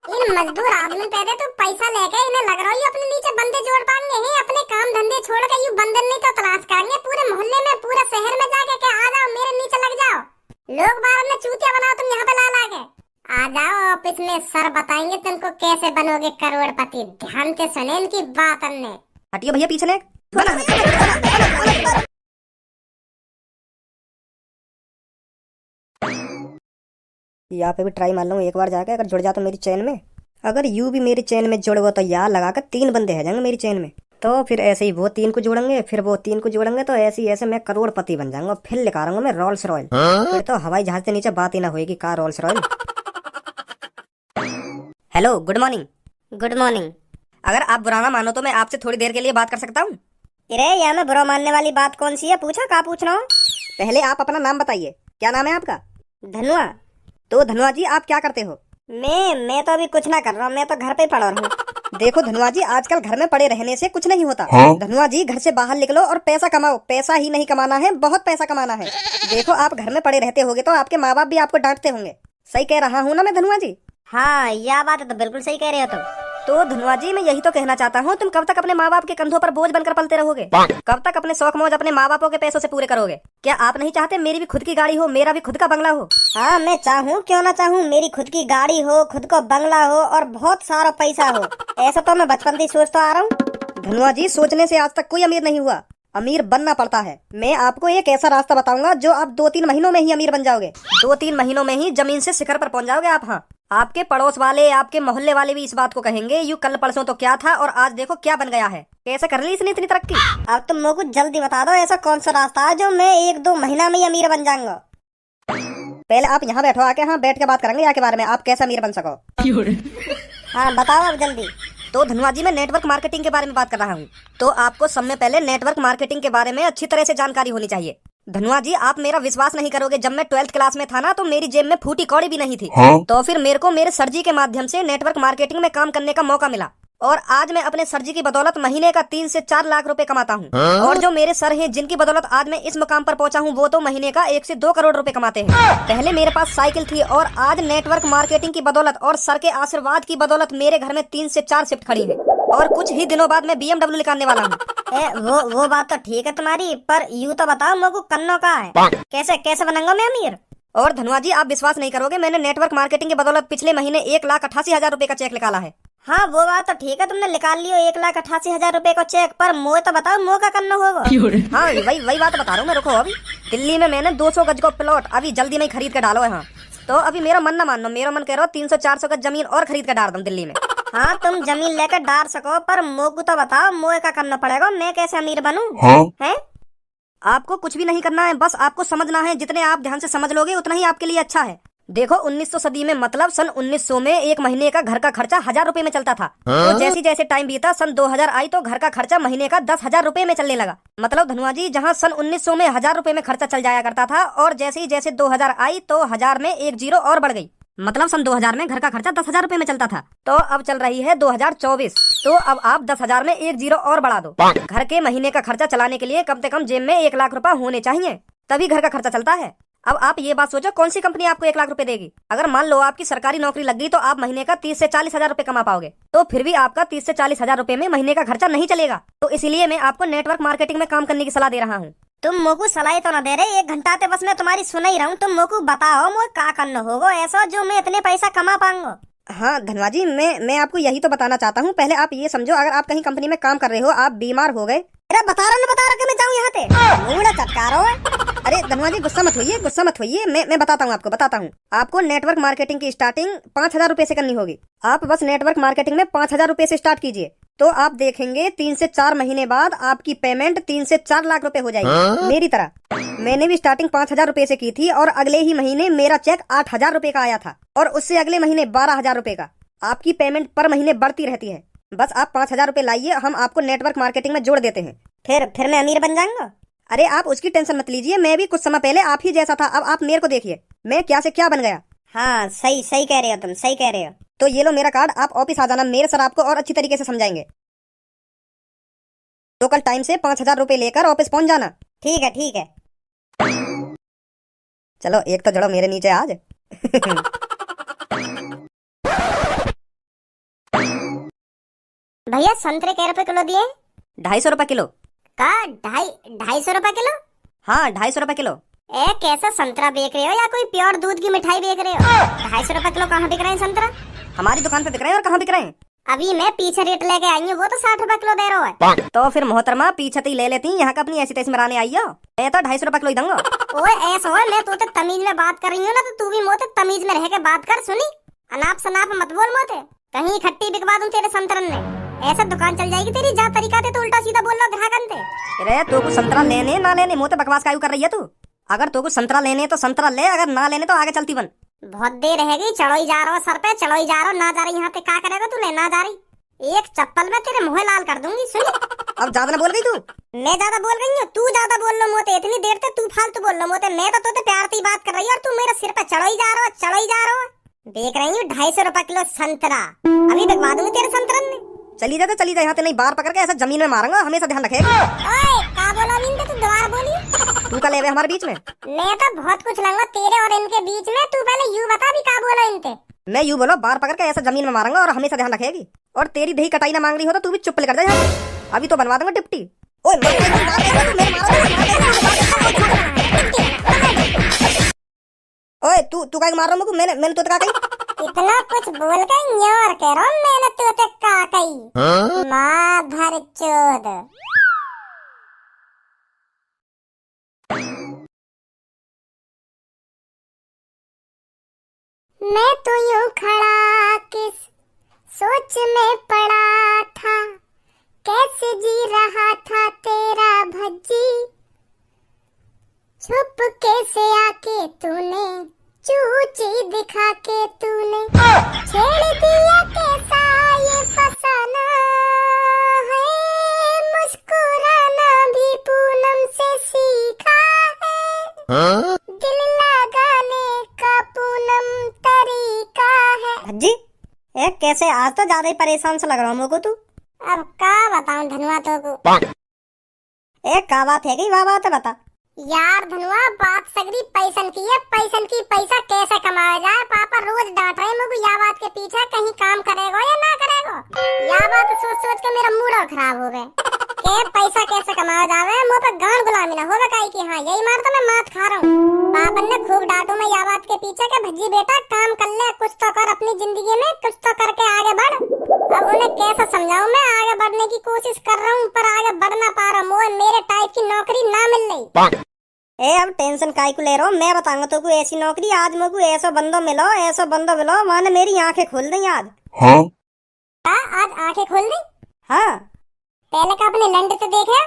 इन मजदूर आदमी पे तो पैसा लेके इन्हें लग रहा है अपने नीचे बंदे जोड़ पाएंगे हैं। अपने काम धंधे छोड़ के यू बंदर नहीं तो तलाश करेंगे पूरे मोहल्ले में पूरे शहर में जाके के आ जाओ मेरे नीचे लग जाओ। लोग बाहर में चूतिया बनाओ तुम यहाँ पे ला ला के आ जाओ ऑफिस में सर बताएंगे तुमको कैसे बनोगे करोड़पति। ध्यान से सुने इनकी बात। अन्य हटियो भैया पीछे ने यहाँ पे भी ट्राई मार लूँ एक बार जाके, अगर जुड़ जाता मेरी चैन में। अगर यू भी मेरी चैन में जुड़ गो तो यार लगाकर 3 बंदे है जाएंगे मेरी चैन में। तो फिर ऐसे ही वो 3 को जोड़ेंगे, फिर वो 3 को जोड़ेंगे, तो ऐसे ही ऐसे मैं करोड़पति बन जाऊंगा। फिर लेकर आऊंगा मैं रोल्स रॉयल। फिर तो हवाई जहाज के नीचे बात ही ना होगी car Rolls Royal. Hello good morning. Good morning. अगर आप बुरा ना मानो तो मैं आपसे थोड़ी देर के लिए बात कर सकता हूँ? अरे यहाँ में बुरा मानने वाली बात कौन सी है? पूछो क्या पूछना हो। पहले आप अपना नाम बताइए, क्या नाम है आपका? धनुआ। तो धनुआ जी आप क्या करते हो? मैं तो अभी कुछ ना कर रहा हूँ, मैं तो घर पे पड़ा हूँ। देखो धनुआ जी आजकल घर में पड़े रहने से कुछ नहीं होता। धनुआ जी घर से बाहर निकलो और पैसा कमाओ। पैसा ही नहीं कमाना है, बहुत पैसा कमाना है। देखो आप घर में पड़े रहते होगे तो आपके माँ बाप भी आपको डांटते होंगे। सही कह रहा हूँ ना मैं धनुआ जी? हाँ यह बात है तो बिल्कुल सही कह रहे हो तुम। तो धनुआ जी मैं यही तो कहना चाहता हूँ, तुम कब तक अपने माँ बाप के कंधों पर बोझ बनकर पलते रहोगे? कब तक अपने शौक मौज अपने माँ बापों के पैसों से पूरे करोगे? क्या आप नहीं चाहते मेरी भी खुद की गाड़ी हो, मेरा भी खुद का बंगला हो? हाँ मैं चाहूँ, क्यों ना चाहूँ, मेरी खुद की गाड़ी हो, खुद को बंगला हो और बहुत सारा पैसा हो। ऐसा तो मैं बचपन से सोचता आ रहा हूँ। धनुआ जी सोचने से आज तक कोई अमीर नहीं हुआ, अमीर बनना पड़ता है। मैं आपको एक ऐसा रास्ता बताऊंगा जो आप 2-3 महीनों में ही अमीर बन जाओगे। 2-3 महीनों में ही जमीन से शिखर पर पहुंच जाओगे आप। हाँ आपके पड़ोस वाले आपके मोहल्ले वाले भी इस बात को कहेंगे यू कल परसों तो क्या था और आज देखो क्या बन गया है। कैसे कर ली इसने इतनी तरक्की? अब तुम मुझको जल्दी बता दो ऐसा कौन सा रास्ता है जो मैं 1-2 महीना में ही अमीर बन जाऊंगा। पहले आप यहाँ बैठो, आके हाँ बैठ के बात करेंगे यहाँ के बारे में, आप कैसे अमीर बन सको। हाँ बताओ अब जल्दी। तो धनुआ जी मैं नेटवर्क मार्केटिंग के बारे में बात कर रहा हूँ। तो आपको सब में पहले नेटवर्क मार्केटिंग के बारे में अच्छी तरह से जानकारी होनी चाहिए। धनुआ जी आप मेरा विश्वास नहीं करोगे, जब मैं 12th क्लास में था ना तो मेरी जेब में फूटी कौड़ी भी नहीं थी। तो फिर मेरे को मेरे सर जी के माध्यम से नेटवर्क मार्केटिंग में काम करने का मौका मिला और आज मैं अपने सर जी की बदौलत महीने का 3 से 4 लाख रुपए कमाता हूँ। और जो मेरे सर हैं जिनकी बदौलत आज मैं इस मुकाम पर पहुंचा हूँ वो तो महीने का 1 से 2 करोड़ रुपए कमाते हैं। पहले मेरे पास साइकिल थी और आज नेटवर्क मार्केटिंग की बदौलत और सर के आशीर्वाद की बदौलत मेरे घर में 3 से 4 शिफ्ट खड़ी है और कुछ ही दिनों बाद मैं BMW निकालने वाला हूँ। वो बात तो ठीक है तुम्हारी, पर यूँ तो बताओ मुझको करना का है, कैसे कैसे बनूंगा मैं अमीर? और धनुआ जी आप विश्वास नहीं करोगे, मैंने नेटवर्क मार्केटिंग की बदौलत पिछले महीने 1,88,000 रुपए का चेक निकाला है। हाँ वो बात तो ठीक है, तुमने निकाल लियो 1,88,000 रुपए का चेक, पर मुझे तो बताओ मुझे क्या करना होगा? हाँ वही बात बता रहा हूँ मैं। रुको अभी दिल्ली में मैंने 200 गज का प्लॉट अभी जल्दी में खरीद कर डालो है। हाँ तो अभी मेरा मन ना मानो, मेरा मन कह रहा हो 300-400 गज जमीन और खरीद कर डाल दूं दिल्ली में। हाँ तुम जमीन लेकर डाल सको, पर मुझको तो बताओ मुझे क्या करना पड़ेगा, मैं कैसे अमीर बनूं? हैं? आपको कुछ भी नहीं करना है, बस आपको समझना है। जितने आप ध्यान से समझ लोगे उतना ही आपके लिए अच्छा है। देखो 1900 सदी में मतलब सन 1900 में एक महीने का घर का खर्चा 1000 रुपए में चलता था। तो जैसे जैसे टाइम बीता सन 2000 आई तो घर का खर्चा महीने का 10,000 रुपए में चलने लगा। मतलब धनुआ जी जहाँ सन 1900 में 1000 रुपए में खर्चा चल जाया करता था और जैसे ही जैसे 2000 आई तो 1000 में एक जीरो और बढ़ गई। मतलब सन 2000 में घर का खर्चा 10,000 रुपए में चलता था। तो अब चल रही है 2024, तो अब आप 10,000 में एक जीरो और बढ़ा दो। घर के महीने का खर्चा चलाने के लिए कम से कम जेब में 1 लाख रुपए होने चाहिए, तभी घर का खर्चा चलता है। अब आप ये बात सोचो कौन सी कंपनी आपको 1 लाख रुपए देगी? अगर मान लो आपकी सरकारी नौकरी लग गई तो आप महीने का 30 से 40 हजार रुपए कमा पाओगे। तो फिर भी आपका 30 से 40 हजार रुपए में महीने का खर्चा नहीं चलेगा। तो इसीलिए मैं आपको नेटवर्क मार्केटिंग में काम करने की सलाह दे रहा हूँ। तुम मुझको सलाह तो ना दे रहे, 1 घंटा ते बस मैं तुम्हारी सुन ही रहा हूँ। तुम मुझको बताओ मुझे क्या करना होगा ऐसा जो मैं इतने पैसा कमा पाऊंगा। हाँ धनवा जी मैं आपको यही तो बताना चाहता हूँ। पहले आप ये समझो, अगर आप कहीं कंपनी में काम कर रहे हो, आप बीमार हो गए। अरे बता रहा कि मैं जाऊँ यहाँ पे मुंह चटका रहा है। अरे धनवा जी गुस्सा मत होइए, मैं बताता हूँ आपको नेटवर्क मार्केटिंग की स्टार्टिंग 5,000 रुपए से करनी होगी। आप बस नेटवर्क मार्केटिंग में 5,000 रुपए से स्टार्ट कीजिए, तो आप देखेंगे 3 से 4 महीने बाद आपकी पेमेंट 3 से 4 लाख रुपए हो जाएगी। मेरी तरह मैंने भी स्टार्टिंग 5,000 रुपए से की थी और अगले ही महीने मेरा चेक 8,000 रुपए का आया था और उससे अगले महीने 12,000 रुपए का। आपकी पेमेंट पर महीने बढ़ती रहती है। बस आप 5,000 रुपए लाइए, हम आपको नेटवर्क मार्केटिंग में जोड़ देते हैं। फिर मैं अमीर बन जाऊंगा। अरे आप उसकी टेंशन मत लीजिए, मैं भी कुछ समय पहले आप ही जैसा था। अब आप मेरे को देखिए, मैं क्या से क्या बन गया। हाँ सही कह रहे हो तुम, सही कह रहे हो। तो ये लो मेरा कार्ड, आप ऑफिस आ जाना, मेरे सर आपको और अच्छी तरीके से समझाएंगे। तो कल टाइम से 5,000 रुपए लेकर ऑफिस पहुंच जाना। ठीक है। चलो एक तो जड़ो मेरे नीचे आज। भैया संतरे कै रुपए किलो दिए? 250 रुपए किलो। का 250 रुपए किलो? हाँ 250 रुपए किलो। ए कैसा संतरा बेच रहे हो या कोई प्योर दूध की मिठाई बेच रहे हो? 250 रुपए किलो कहाँ बिक रहे हैं संतरा? हमारी दुकान पे बिक रहे हैं और कहाँ बिक रहे हैं? अभी मैं पीछे रेट लेके आई हूँ, वो तो 60 रुपए किलो दे रहा है। तो फिर मोहतरमा पीछे ही ले लेती, यहाँ का अपनी ऐसी तैसी मराने आई हो। मैं तो 250 रुपए किलो ही दूंगा। ओए ऐसा हो, मैं तो तमीज में बात कर रही हूँ ना, तो तू भी मोते तमीज में रह के बात कर। सुनी, अनाप शनाप मत बोल मोते, कहीं खट्टी बिकवा दूं तेरे संतरन में। ऐसा दुकान चल जाएगी तेरी, जा तरीका ते तो उल्टा सीधा बोल रहा ग्राहकन ते। अरे तो कुछ संतरा लेने ना लेने मोते बकवास कायू कर रही है तू? अगर तो कुछ संतरा लेने तो संतरा ले, अगर ना लेने तो आगे चलती बन। बहुत देर रहेगी, चढ़ो ही जा रहा सर पे, चढ़ो ही जा रहा, ना जा रही यहाँ पे क्या करेगा तू? लेना जा रही, एक चप्पल में तेरे मुंह लाल कर दूंगी। सुनी, अब ज्यादा ना बोल गई तू? मैं ज्यादा बोल रही हूँ? तू ज्यादा बोल लो मोते, इतनी देर तक तू फालतू बोल लो मोते। मैं तो तोते प्यार से बात कर रही हूँ और तू मेरे सिर पे चढ़ो ही जा रहा, चढ़ो ही जा रहा। देख रही हूँ 250 रुपए किलो संतरा, अभी बिकवा दूंगी तेरे संतरन में। चली जा तो चली जा, यहाँ ते नहीं बाहर पकड़ के ऐसा जमीन में मारूंगा, हमेशा ध्यान रखेगा। ओए का बोला नींद? तू दोबारा बोली। तू का ले हमारे बीच में? मैं तो बहुत कुछ लूंगा तेरे और इनके बीच में, तू पहले यूं बता भी का बोला इनके। मैं यूं बोलो, बाहर पकड़ के ऐसा जमीन में मारूंगा और हमेशा ध्यान रखेगी। और तेरी दही कटाई ना मांग रही हो तो तू भी चुप कर जा यहाँ से। अभी तो बनवा दूंगा टिप्टी। ओए ओए तू का मार रहा हूँ? मैंने तो का कही? इतना कुछ बोल के न्योर कह रहा हूँ, मैंने तो का कही माधर चोद। मैं तो यूं खड़ा किस सोच में पड़ा था, कैसे जी रहा था तेरा भज्जी, छुप कैसे आके तूने चूची दिखा के तूने छेड़ दिया, कैसा ये फसाना है, मुस्कुराना भी पूनम से सीखा है, दिल लगाने का पूनम तरीका है। भज्जी ए कैसे? आज तो ज्यादा ही परेशान सा लग रहा हूँ मुझको तू। अब का बताऊं धनुआ तो को? एक का बात है कि वाह बात है, बता यार धनुआ, बात सगरी पैसन की है, पैसन की। पैसा कैसे कमाया जाए, पापा रोज डांट रहे मुझे या बात के पीछे, कहीं काम करेगा या ना करेगा। या बात सोच सोच के मेरा मूड खराब हो गए के पैसा कैसे कमाया जावे, मुँह पे गान गुलामी ना होगा काई की। हाँ यही मार तो मैं मात खा रहा हूँ। पापन ने खूब डांटू मैं या बात के पीछे के भज्जी बेटा काम कर ले, कुछ तो कर अपनी जिंदगी में, कुछ तो करके आगे बढ़। अब उन्हें कैसे समझाऊं, मैं आगे बढ़ने की कोशिश कर रहा हूँ पर आगे बढ़ ना पा रहा हूँ। मेरे टाइप की नौकरी ना मिल रही। ए अब टेंशन काहे को ले रहा हूँ? मैं बताऊंगा तो कोई ऐसी नौकरी, आज मुझको ऐसा बंदो मिलो, ऐसा बंदो मिलो, माने मेरी आंखें खोल दी आज। हाँ आज आंखें खोल दी? हाँ पहले का अपने लंड तो देखे।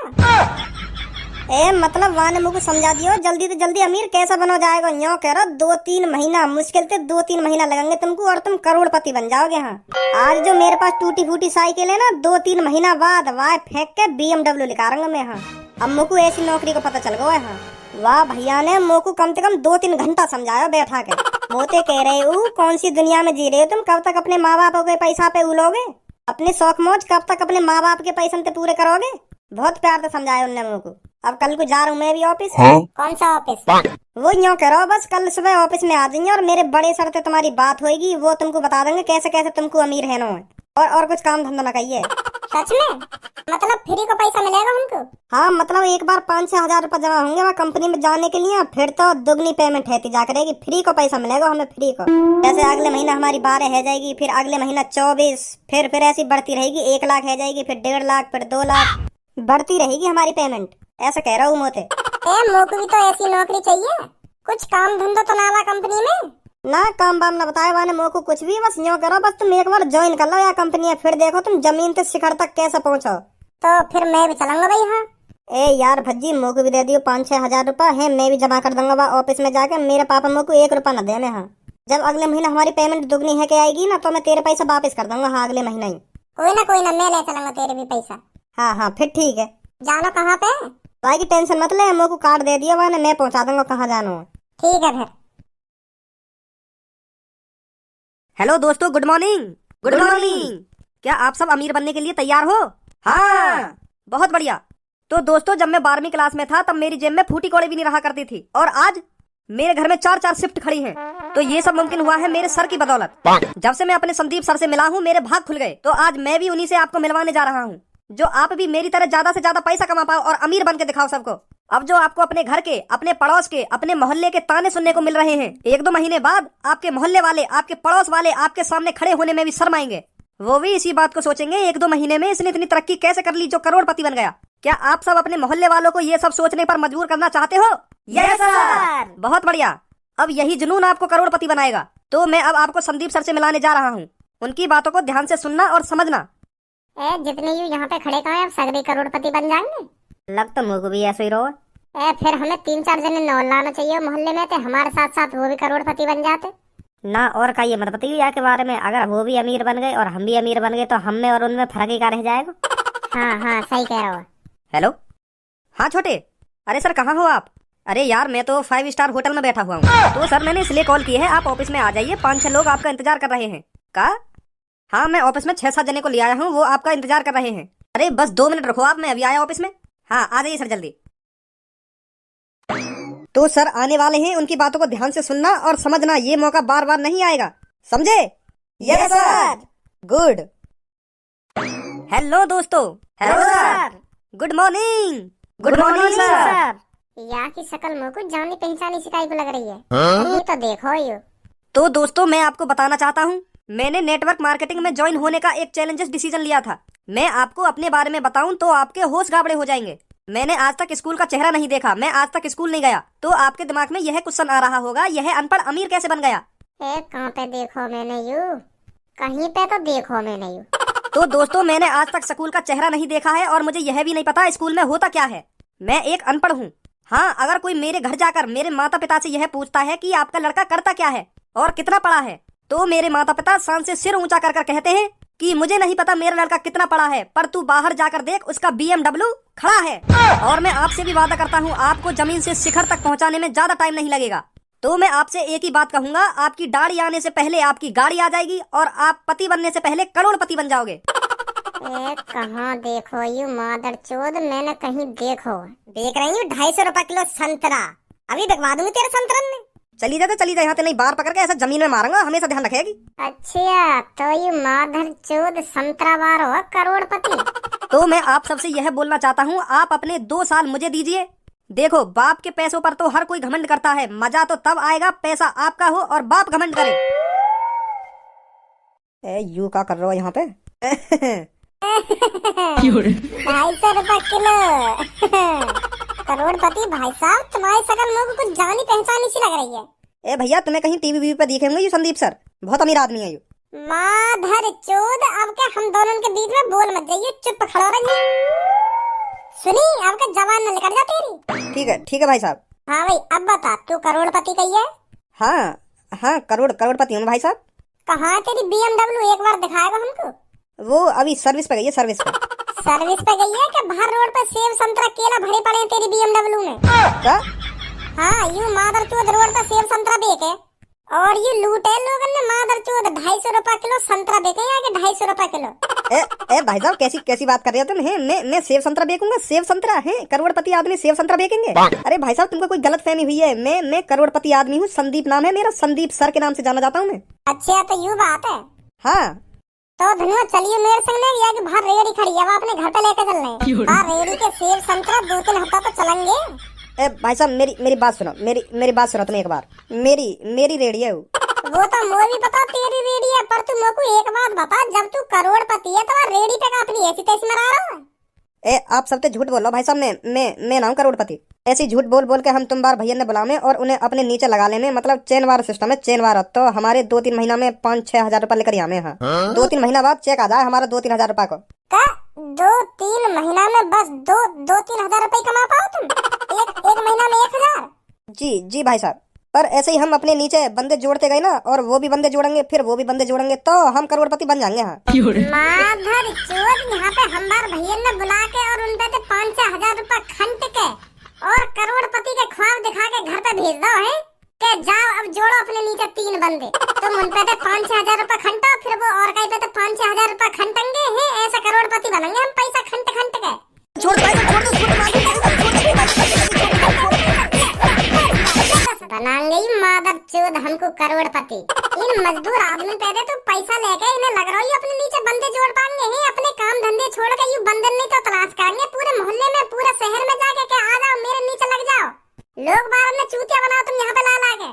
ए मतलब वाने मुझको समझा दियो, जल्दी तो जल्दी अमीर कैसा बनो जाएगा। यूँ कह रहा 2-3 महीना, मुश्किल से 2-3 महीना लगेंगे तुमको और तुम करोड़पति बन जाओगे। हाँ आज जो मेरे पास टूटी फूटी साइकिल है ना, 2-3 महीना बाद वाह फेंक के BMW निकालूंगा मैं। हाँ अब मुझको ऐसी नौकरी का पता चल गया है। हाँ वाह भैया ने मुझको कम से कम 2-3 घंटा समझाया बैठा के। मोते कह रहे हो कौन सी दुनिया में जी रहे हो तुम, कब तक अपने माँ बाप के पैसा पे उलोगे, अपने शौक मौज कब तक अपने माँ बाप के पैसे पे पूरे करोगे। बहुत प्यार से समझाया उनने मुझको। अब कल को जा रहा हूँ मैं भी ऑफिस। हाँ कौन सा ऑफिस? वो यूँ करो बस कल सुबह ऑफिस में आ जाइए और मेरे बड़े सर से तुम्हारी बात होगी, वो तुमको बता देंगे कैसे कैसे तुमको अमीर है ना। और कुछ काम धंधा ना कहिए। सच में? मतलब फ्री को पैसा मिलेगा हमको? हाँ मतलब एक बार 5-6 हजार रुपए जमा होंगे वहाँ कंपनी में जाने के लिए, फिर तो दुगनी पेमेंट है जा करेगी। फ्री को पैसा मिलेगा हमें, फ्री को। जैसे अगले महीना हमारी 12 है जाएगी, फिर अगले महीना 24, फिर ऐसी बढ़ती रहेगी। 1 लाख है जाएगी, फिर 1.5 लाख, फिर 2 लाख, बढ़ती रहेगी हमारी पेमेंट। ऐसा कह रहा हूँ मोते। मोको भी तो ऐसी नौकरी चाहिए, कुछ काम धंधा तो ना कंपनी में। ना काम बाम ना बताए वाने मोको कुछ भी, बस यूँ करो बस तुम एक बार ज्वाइन कर लो या कंपनी, फिर देखो तुम जमीन से शिखर तक कैसे पहुँचो। तो फिर मैं भी चलूंगा भाई। हाँ ए यार भज्जी मोको भी दे दियो 5-6 हजार रुपए है, मैं भी जमा कर दूंगा ऑफिस में जाकर। मेरे पापा मोको 1 रुपया न देने। हाँ जब अगले महीना हमारी पेमेंट दुगनी है के आएगी ना, तो मैं तेरे पैसा वापस कर दूंगा। हाँ अगले महीना ही। कोई ना मैं ले चलूंगा तेरे भी पैसा। हाँ फिर ठीक है। जानो कहाँ पे? भाई की टेंशन मत ले, मोको कार्ड दे दिया मैंने, मैं पहुंचा दूंगा कहाँ जाना है। ठीक है फिर। हेलो दोस्तों, गुड मॉर्निंग। Good morning. क्या आप सब अमीर बनने के लिए तैयार हो? हाँ बहुत बढ़िया। तो दोस्तों जब मैं 12वीं क्लास में था तब मेरी जेब में फूटी कौड़ी भी नहीं रहा करती थी, और आज मेरे घर में 4-4 शिफ्ट खड़ी हैं। तो ये सब मुमकिन हुआ है मेरे सर की बदौलत। जब से मैं अपने संदीप सर से मिला हूँ मेरे भाग खुल गए। तो आज मैं भी उन्हीं से आपको मिलवाने जा रहा हूँ, जो आप भी मेरी तरह ज्यादा से ज्यादा पैसा कमा पाओ और अमीर बन के दिखाओ सबको। अब जो आपको अपने घर के, अपने पड़ोस के, अपने मोहल्ले के ताने सुनने को मिल रहे हैं, 1-2 महीने बाद आपके मोहल्ले वाले, आपके पड़ोस वाले आपके सामने खड़े होने में भी शर्माएंगे। वो भी इसी बात को सोचेंगे 1-2 महीने में इसने इतनी तरक्की कैसे कर ली जो करोड़पति बन गया। क्या आप सब अपने मोहल्ले वालों को ये सब सोचने पर मजबूर करना चाहते हो? Yes sir. बहुत बढ़िया। अब यही जुनून आपको करोड़पति बनाएगा। तो मैं अब आपको संदीप सर से मिलाने जा रहा हूँ। उनकी बातों को ध्यान से सुनना और समझना। जितने यू यहाँ पे खड़े कहाँ सगरे करोड़पति बन जाएंगे। लग तो मुझको भी ऐसे ही रहो। फिर हमें 3-4 जने नौ लाना चाहिए मोहल्ले में, थे हमारे साथ साथ वो भी करोड़पति बन जाते ना। और का ये मत बताइए के बारे में, अगर वो भी अमीर बन गए और हम भी अमीर बन गए तो हम में और उनमें फर्क ही क्या रह जाएगा। हाँ सही कह रहा हो। हेलो, हाँ छोटे। अरे सर कहाँ हो आप? अरे यार मैं तो 5 स्टार होटल में बैठा हुआ हूँ। तो सर मैंने इसलिए कॉल की है, आप ऑफिस में आ जाइए, 5-6 लोग आपका इंतजार कर रहे हैं। का? हाँ मैं ऑफिस में 6-7 जने को ले आया हूँ, वो आपका इंतजार कर रहे हैं। अरे बस 2 मिनट रखो आप, मैं अभी आया ऑफिस में। हाँ आ जाइए सर जल्दी। तो सर आने वाले हैं, उनकी बातों को ध्यान से सुनना और समझना, ये मौका बार बार नहीं आएगा, समझे? Yes sir. गुड। हेलो दोस्तों। Hello sir. Good morning. Good morning sir. यहाँ की शकल मुझ को जानी पहचानी शिकाई को लग रही है। ये तो देखो यू। तो दोस्तों मैं आपको बताना चाहता हूँ, मैंने नेटवर्क मार्केटिंग में ज्वाइन होने का एक चैलेंजेस डिसीजन लिया था। मैं आपको अपने बारे में बताऊं तो आपके होश गाबड़े हो जाएंगे। मैंने आज तक स्कूल का चेहरा नहीं देखा, मैं आज तक स्कूल नहीं गया। तो आपके दिमाग में यह क्वेश्चन आ रहा होगा, यह अनपढ़ अमीर कैसे बन गया? कहाँ पे देखो मैंने यू, कहीं पे तो देखो मैंने यू। तो दोस्तों मैंने आज तक स्कूल का चेहरा नहीं देखा है और मुझे यह भी नहीं पता स्कूल में होता क्या है। मैं एक अनपढ़ हूँ। हाँ, अगर कोई मेरे घर जाकर मेरे माता पिता से यह पूछता है कि आपका लड़का करता क्या है और कितना पढ़ा है, तो मेरे माता पिता शान से सिर ऊंचा कर कहते हैं कि मुझे नहीं पता मेरा लड़का कितना पढ़ा है, पर तू बाहर जाकर देख, उसका BMW खड़ा है। और मैं आपसे भी वादा करता हूँ, आपको जमीन से शिखर तक पहुँचाने में ज्यादा टाइम नहीं लगेगा। तो मैं आपसे एक ही बात कहूंगा, आपकी दाढ़ी आने से पहले आपकी गाड़ी आ जाएगी और आप पति बनने से पहले करोड़पति बन जाओगे। कहाँ देखो यू मादर चोद, मैंने कहीं देख रही हूँ 250 रुपए किलो संतरा, अभी बिकवा दूंगी तेरे संतरन में। चली जा यहाँ से, नहीं बाहर पकड़ के ऐसा जमीन में मारूंगा, हमेशा ध्यान रखेगी। अच्छा तो यू मादर चोद संतरा बार हो करोड़पति। तो मैं आप सबसे यह बोलना चाहता हूँ, आप अपने 2 साल मुझे दीजिए। देखो बाप के पैसों पर तो हर कोई घमंड करता है, मजा तो तब आएगा पैसा आपका हो और बाप घमंड करे। यू क्या कर रहे हो यहाँ पे? 250 रुपए किलो। करोड़पति भाई साहब, तुम्हारी शकल मुझे कुछ जानी पहचानी सी लग रही है। भैया तुम्हें कहीं टीवी पे देखे होंगे, ये संदीप सर बहुत अमीर आदमी है। ये माधर चोद, अब क्या हम दोनों के बीच में बोल मत जाइए, चुप खड़ो रहिए। सुनी, आपका जवान न निकल जा तेरी। ठीक है भाई साहब। हाँ भाई अब बता, तू करोड़पति कही है? हाँ करोड़पति हूँ भाई साहब। कहाँ है तेरी BMW, एक बार दिखाएगा हमको? वो अभी सर्विस पे गई है, सर्विस पे गई है क्या? बाहर रोड पे सेब संतरा केला भरे पड़े हैं तेरी BMW में। क्या? हाँ यू मादर चोद रोड पे सेब संतरा बेचे और ये लूटे लोगों ने मादर चोद 250 रुपए किलो संतरा बेचे हैं कि 250 रुपए किलो। ए भाई साहब कैसी बात कर रहे हो तुम? मैं सेब संतरा बेचूंगा? सेब संतरा है? करोड़पति आदमी सेब संतरा बेचेंगे? अरे भाई साहब तुमको कोई गलत फहमी हुई है, मैं करोड़पति आदमी हूँ, संदीप नाम है मेरा, संदीप सर के नाम से जाना जाता हूँ मैं। अच्छा तो यू बात है। हाँ तो धनुआ चलिए मेरे संग में, या कि बाहर रेड़ी खड़ी है, अपने घर पे लेके चल रहे हैं। बाहर रेड़ी के सेब संतरा 2-3 हफ्ता तो चलेंगे। भाई साहब मेरी बात सुनो, मेरी बात सुनो तुम एक बार। मेरी रेडी है वो तो मुझे भी पता तेरी रेडी है, पर तू मेरे को एक बात बता, जब तू करोड़पति है तो रेडी पे का अपनी ऐसी तैसी मरा रहा है? आप सब तो झूठ बोल रहे हो भाई साहब, मैं ना हूं करोड़पति। ऐसी झूठ बोल के हम तुम बार भैया ने बुलाने और उन्हें अपने नीचे लगा लेने, मतलब चेन वार सिस्टम है, चेन वार। तो हमारे 2-3 महीना में 5-6 हजार रुपए लेकर आने हैं। 2-3 महीना बाद चेक आ जाए हमारा 2-3 हजार रुपए को। 2-3 महीना में बस 2-3 हजार रुपए कमा पाओ तुम? एक महीना में 1000? जी भाई साहब, पर ऐसे ही हम अपने नीचे बंदे जोड़ते गए ना, और वो भी बंदे जोड़ेंगे, फिर वो भी बंदे जोड़ेंगे, तो हम करोड़पति बन जाएंगे। माधर चोद, यहाँ पे हम बार भैया ने बुला के और उन पे 5-6 हजार रुपए खंड के और करोड़पति के ख्वाब दिखा के घर पे भेज दो है के जाओ अब जोड़ो अपने नीचे 3 बंदे। तुम उन पे 5-6 हजार रुपए खंटो, फिर वो और कहीं पे 5-6 हजार रुपए खंटेंगे हैं, ऐसे करोड़पति बनेंगे हम पैसा खंट के। बनाएंगे मादर चोद हमको करोड़पति। इन मजदूर आदमी पैदे तो पैसा लेके इन्हें लग रहा है अपने नीचे बंदे जोड़ पाएंगे हैं। अपने काम धंधे छोड़ के यू बंदर नहीं तो तलाश करेंगे पूरे मोहल्ले में पूरे शहर में जाके के आ जाओ मेरे नीचे लग जाओ। लोग बाहर में चूतिया बनाओ तुम यहाँ पे ला लाके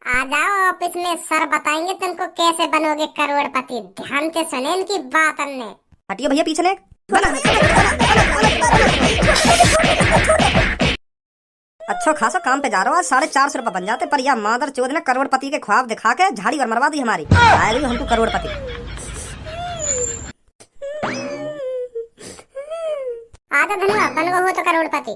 आ जाओ ऑफिस में, सर बताएंगे तुमको कैसे बनोगे करोड़पति। ध्यान से सुने इनकी बात। अन्य हटियो भैया पीछे ने। अच्छा खासा काम पे जा रहा हूँ, 450 रुपए बन जाते, पर यह मादर चोद ने करोड़पति के ख्वाब दिखा के झाड़ी और मरवा दी हमारी। आए हमको करोड़पति। आजा धनुआ बन गो हो तो करोड़पति।